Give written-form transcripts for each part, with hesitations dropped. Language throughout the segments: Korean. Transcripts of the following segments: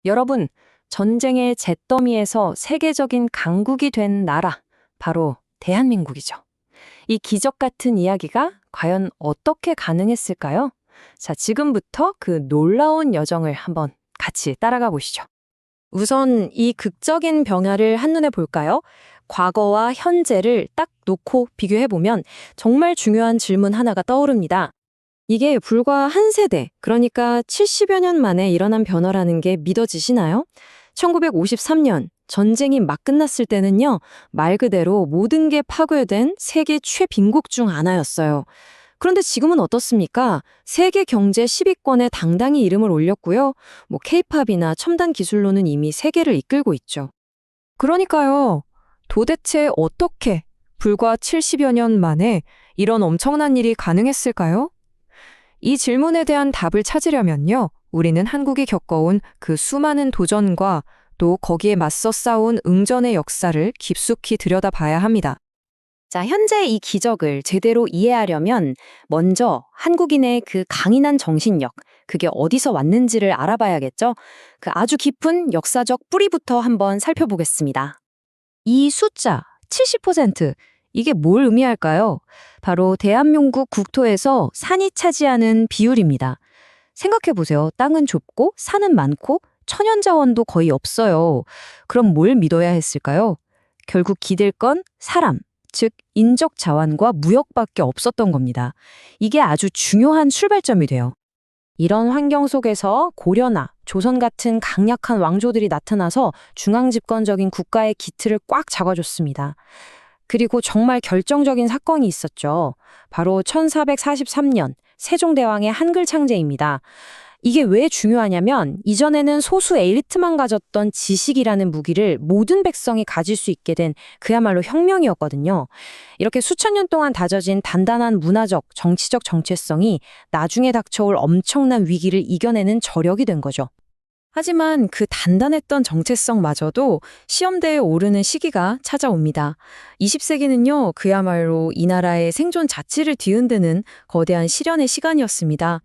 여러분, 전쟁의 잿더미에서 세계적인 강국이 된 나라, 바로 대한민국이죠. 이 기적 같은 이야기가 과연 어떻게 가능했을까요? 자, 지금부터 그 놀라운 여정을 한번 같이 따라가 보시죠. 우선 이 극적인 변화를 한눈에 볼까요? 과거와 현재를 딱 놓고 비교해보면 정말 중요한 질문 하나가 떠오릅니다. 이게 불과 한 세대, 그러니까 70여 년 만에 일어난 변화라는 게 믿어지시나요? 1953년 전쟁이 막 끝났을 때는요, 말 그대로 모든 게 파괴된 세계 최빈국 중 하나였어요. 그런데 지금은 어떻습니까? 세계 경제 10위권에 당당히 이름을 올렸고요. 케이팝이나 첨단 기술로는 이미 세계를 이끌고 있죠. 그러니까요. 도대체 어떻게 불과 70여 년 만에 이런 엄청난 일이 가능했을까요? 이 질문에 대한 답을 찾으려면요, 우리는 한국이 겪어온 그 수많은 도전과 또 거기에 맞서 싸운 응전의 역사를 깊숙이 들여다봐야 합니다. 자, 현재 이 기적을 제대로 이해하려면 먼저 한국인의 그 강인한 정신력, 그게 어디서 왔는지를 알아봐야겠죠? 그 아주 깊은 역사적 뿌리부터 한번 살펴보겠습니다. 이 숫자, 70%, 이게 뭘 의미할까요? 바로 대한민국 국토에서 산이 차지하는 비율입니다. 생각해보세요. 땅은 좁고 산은 많고 천연자원도 거의 없어요. 그럼 뭘 믿어야 했을까요? 결국 기댈 건 사람, 즉 인적 자원과 무역밖에 없었던 겁니다. 이게 아주 중요한 출발점이 돼요. 이런 환경 속에서 고려나 조선 같은 강력한 왕조들이 나타나서 중앙집권적인 국가의 기틀을 꽉 잡아줬습니다. 그리고 정말 결정적인 사건이 있었죠. 바로 1443년 세종대왕의 한글 창제입니다. 이게 왜 중요하냐면 이전에는 소수 에리트만 가졌던 지식이라는 무기를 모든 백성이 가질 수 있게 된 그야말로 혁명이었거든요. 이렇게 수천 년 동안 다져진 단단한 문화적, 정치적 정체성이 나중에 닥쳐올 엄청난 위기를 이겨내는 저력이 된 거죠. 하지만 그 단단했던 정체성마저도 시험대에 오르는 시기가 찾아옵니다. 20세기는요, 그야말로 이 나라의 생존 자체를 뒤흔드는 거대한 시련의 시간이었습니다.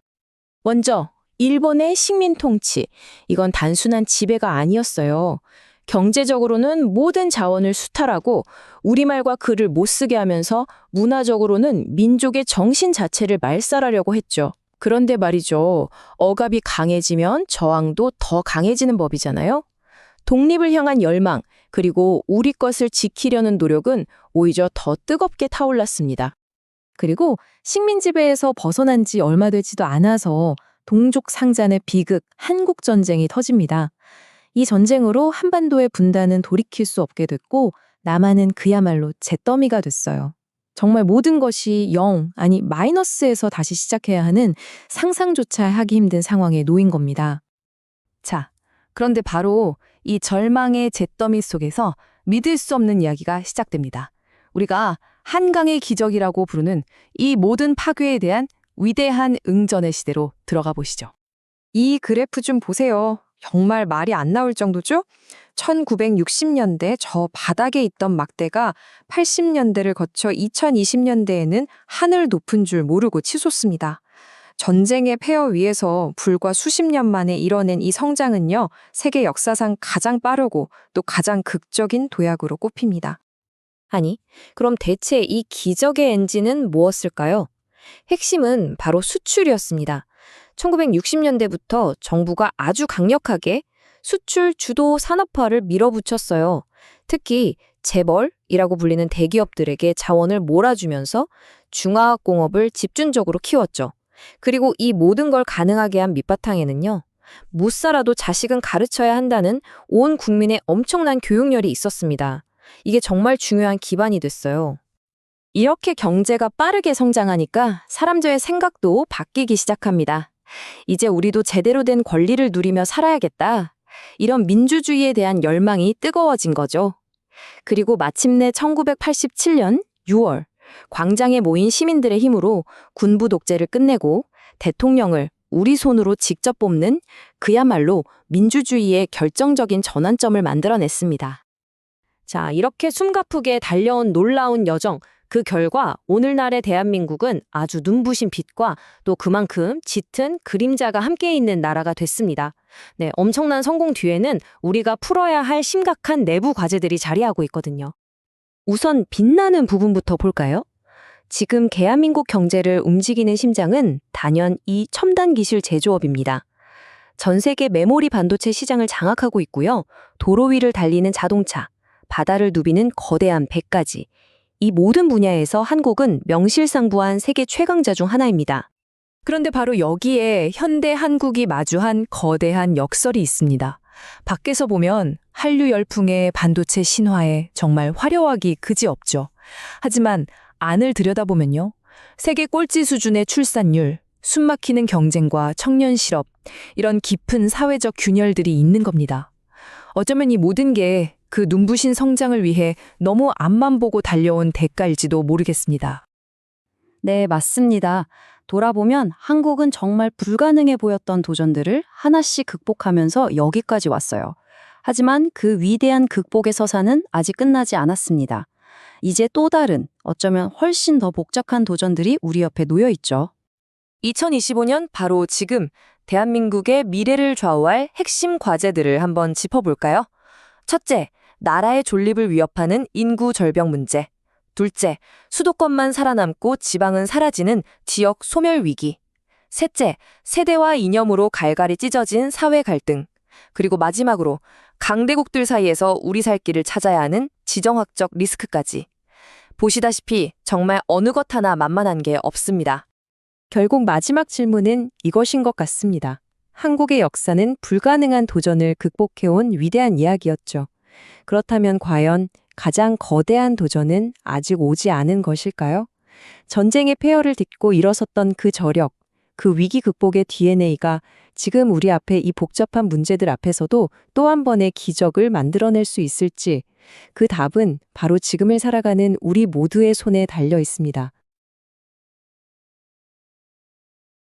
먼저 일본의 식민 통치. 이건 단순한 지배가 아니었어요. 경제적으로는 모든 자원을 수탈하고 우리말과 글을 못 쓰게 하면서 문화적으로는 민족의 정신 자체를 말살하려고 했죠. 그런데 말이죠. 억압이 강해지면 저항도 더 강해지는 법이잖아요. 독립을 향한 열망, 그리고 우리 것을 지키려는 노력은 오히려 더 뜨겁게 타올랐습니다. 그리고 식민 지배에서 벗어난 지 얼마 되지도 않아서 동족 상잔의 비극, 한국전쟁이 터집니다. 이 전쟁으로 한반도의 분단은 돌이킬 수 없게 됐고 남한은 그야말로 잿더미가 됐어요. 정말 모든 것이 0, 아니 마이너스에서 다시 시작해야 하는 상상조차 하기 힘든 상황에 놓인 겁니다. 자, 그런데 바로 이 절망의 잿더미 속에서 믿을 수 없는 이야기가 시작됩니다. 우리가 한강의 기적이라고 부르는 이 모든 파괴에 대한 위대한 응전의 시대로 들어가 보시죠. 이 그래프 좀 보세요. 정말 말이 안 나올 정도죠? 1960년대 저 바닥에 있던 막대가 80년대를 거쳐 2020년대에는 하늘 높은 줄 모르고 치솟습니다. 전쟁의 폐허 위에서 불과 수십 년 만에 이뤄낸 이 성장은요, 세계 역사상 가장 빠르고 또 가장 극적인 도약으로 꼽힙니다. 아니, 그럼 대체 이 기적의 엔진은 무엇일까요? 핵심은 바로 수출이었습니다. 1960년대부터 정부가 아주 강력하게 수출 주도 산업화를 밀어붙였어요. 특히 재벌이라고 불리는 대기업들에게 자원을 몰아주면서 중화학공업을 집중적으로 키웠죠. 그리고 이 모든 걸 가능하게 한 밑바탕에는요, 못 살아도 자식은 가르쳐야 한다는 온 국민의 엄청난 교육열이 있었습니다. 이게 정말 중요한 기반이 됐어요. 이렇게 경제가 빠르게 성장하니까 사람들의 생각도 바뀌기 시작합니다. 이제 우리도 제대로 된 권리를 누리며 살아야겠다. 이런 민주주의에 대한 열망이 뜨거워진 거죠. 그리고 마침내 1987년 6월 광장에 모인 시민들의 힘으로 군부 독재를 끝내고 대통령을 우리 손으로 직접 뽑는 그야말로 민주주의의 결정적인 전환점을 만들어냈습니다. 자, 이렇게 숨가쁘게 달려온 놀라운 여정, 그 결과 오늘날의 대한민국은 아주 눈부신 빛과 또 그만큼 짙은 그림자가 함께 있는 나라가 됐습니다. 네, 엄청난 성공 뒤에는 우리가 풀어야 할 심각한 내부 과제들이 자리하고 있거든요. 우선 빛나는 부분부터 볼까요? 지금 대한민국 경제를 움직이는 심장은 단연 이 첨단 기술 제조업입니다. 전 세계 메모리 반도체 시장을 장악하고 있고요. 도로 위를 달리는 자동차, 바다를 누비는 거대한 배까지. 이 모든 분야에서 한국은 명실상부한 세계 최강자 중 하나입니다. 그런데 바로 여기에 현대 한국이 마주한 거대한 역설이 있습니다. 밖에서 보면 한류 열풍의 반도체 신화에 정말 화려하기 그지없죠. 하지만 안을 들여다보면요. 세계 꼴찌 수준의 출산율, 숨막히는 경쟁과 청년 실업, 이런 깊은 사회적 균열들이 있는 겁니다. 어쩌면 이 모든 게 그 눈부신 성장을 위해 너무 앞만 보고 달려온 대가일지도 모르겠습니다. 네, 맞습니다. 돌아보면 한국은 정말 불가능해 보였던 도전들을 하나씩 극복하면서 여기까지 왔어요. 하지만 그 위대한 극복의 서사는 아직 끝나지 않았습니다. 이제 또 다른, 어쩌면 훨씬 더 복잡한 도전들이 우리 옆에 놓여 있죠. 2025년 바로 지금 대한민국의 미래를 좌우할 핵심 과제들을 한번 짚어볼까요? 첫째, 나라의 존립을 위협하는 인구 절벽 문제. 둘째, 수도권만 살아남고 지방은 사라지는 지역 소멸 위기. 셋째, 세대와 이념으로 갈갈이 찢어진 사회 갈등. 그리고 마지막으로 강대국들 사이에서 우리 살 길을 찾아야 하는 지정학적 리스크까지. 보시다시피 정말 어느 것 하나 만만한 게 없습니다. 결국 마지막 질문은 이것인 것 같습니다. 한국의 역사는 불가능한 도전을 극복해온 위대한 이야기였죠. 그렇다면 과연 가장 거대한 도전은 아직 오지 않은 것일까요? 전쟁의 폐허를 딛고 일어섰던 그 저력, 그 위기 극복의 DNA가 지금 우리 앞에 이 복잡한 문제들 앞에서도 또 한 번의 기적을 만들어낼 수 있을지, 그 답은 바로 지금을 살아가는 우리 모두의 손에 달려 있습니다.